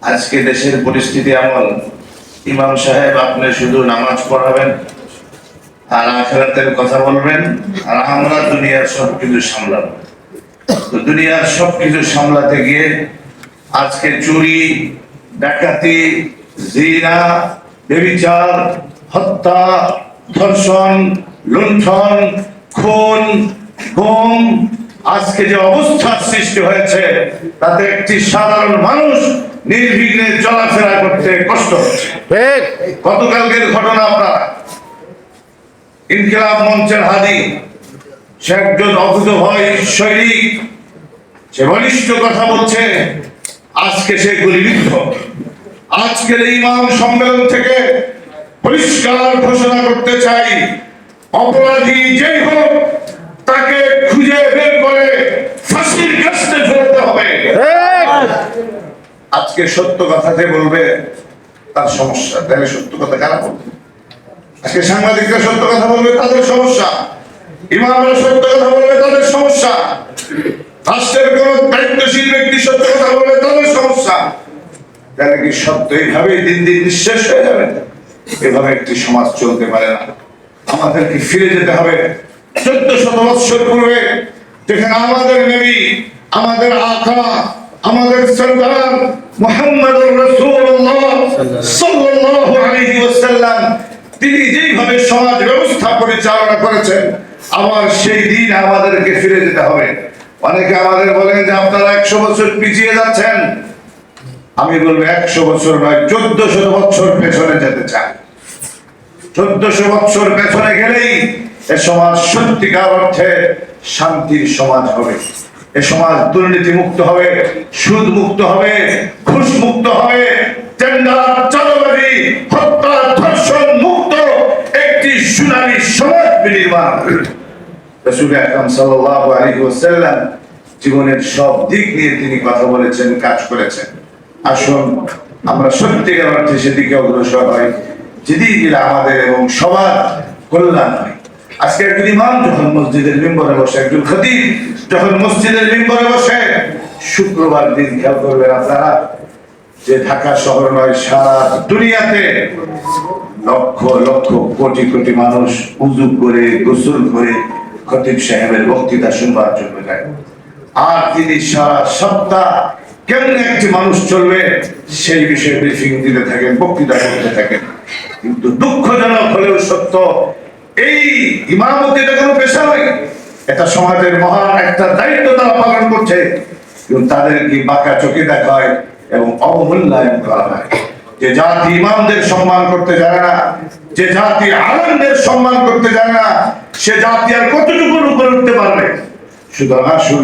আজকে দেশের পরিস্থিতি এমন, ইমাম সাহেব আপনি শুধু নামাজ পড়াবেন আর আখিরাতের কথা বলবেন, আর আমরা দুনিয়ার সবকিছু সামলাবো। তো দুনিয়ার সবকিছু সামলাতে গিয়ে আজকে চুরি, ডাকাতি, জিনা, ব্যভিচার, হত্যা, ধর্ষণ, লুণ্ঠন, খুন, গুম, আজকে যে অবস্থার সৃষ্টি হয়েছে তাতে একটি সাধারণ মানুষ নির্বিঘ্নে চলাফেরা করতে কষ্ট হচ্ছে। গতকালকের ঘটনা, আপনারা ইনকিলাব মঞ্চের হাদি, সে একজন অকুতোভয় সৈনিক, সে বলিষ্ঠ কথা বলছে, আজকে সে গুলিবিদ্ধ। আজকের এই ইমাম সম্মেলন থেকে পরিষ্কার ঘোষণা করতে চাই, অপরাধী যেই হোক তাকে খুঁজে বের করে ফাঁসির কাস্তে ফেলতে হবে। আজকে সত্য কথা যে বলবে তার সমস্যা, তাহলে সত্য কথা কারা বলবে? আজকে সাংবাদিকরা সত্য কথা বলবে, তাদের সমস্যা। ইমামরা সত্য কথা বলবে, তাদের সমস্যা। রাষ্ট্রের কোন দায়িত্বশীল ব্যক্তি সত্য কথা বলবে, তাদের সমস্যা। তাহলে কি সত্য এইভাবেই দিন দিন নিঃশেষ হয়ে যাবে? এভাবে একটি সমাজ চলতে পারে না। আমাদেরকে ফিরে যেতে হবে 1400 বৎসর পূর্বে, যেখানে আমাদের নবী, আমাদের আকা, আমাদের সরদার মুহাম্মদুর রাসূলুল্লাহ সাল্লাল্লাহু আলাইহি ওয়াসাল্লাম তিনি যেইভাবে সমাজ ব্যবস্থা পরিচালনা করেছেন, আবার সেই দিন আমাদেরকে ফিরে যেতে হবে। অনেকে আমাদের বলেন যে আপনারা 100 বছর পিছিয়ে যাচ্ছেন। আমি বলবো 100 বছর নয়, 1400 বছর পেছনে যেতে চাই। 1400 বছর পেছনে গেলেই এ সমাজ সত্যিকার অর্থে শান্তির সমাজ হবে। এ সমাজ দুর্নীতি মুক্ত হবে, সুদ মুক্ত হবে, ঘুষ মুক্ত হবে, টেন্ডার, চাঁদাবাজি, হত্যা, ধর্ষণ মুক্ত একটি সোনালী সমাজ বিনির্মাণ। রাসূল আকরাম সাল্লাল্লাহু আলাইহি ওয়াসাল্লাম জীবনের সব দিক নিয়ে তিনি কথা বলেছেন, কাজ করেছেন। আসুন আমরা সত্যিকার অর্থে সেদিকে অগ্রসর হই, যেদিকে গেলে আমাদের এবং সবার কল্যাণ হয়। আজকে একজন ইমাম যখন মসজিদের মিম্বরে বসে, একজন খতিব যখন মসজিদের মিম্বরে বসে, শুক্রবার দিন খেয়াল করবেন আপনারা, যে ঢাকা শহর নয়, সারা দুনিয়াতে লক্ষ লক্ষ কোটি কোটি মানুষ উযু করে, গোসল করে খতিব সাহেবের বক্তৃতা শুনবার জন্য যায়। আর তিনি সারা সপ্তাহ কেমন একটি মানুষ চলবে সেই বিষয়ে ব্রিফিং দিতে থাকেন, বক্তৃতা করতে থাকেন। কিন্তু দুঃখজনক হলেও সত্য, এই ইমামতি এটা কোনো পেশা নয়, এটা সমাজের মহান একটা দায়িত্ব তারা পালন করছে। কিন্তু তাদেরকে বাঁকা চোখে দেখা হয় এবং অবমূল্যায়ন করা হয়। যে জাতি ইমামদের সম্মান করতে জানে না, যে জাতি আলেমদের সম্মান করতে জানে না, সে জাতি আর কতটুকু উপরে উঠতে পারবে? সুতরাং আসুন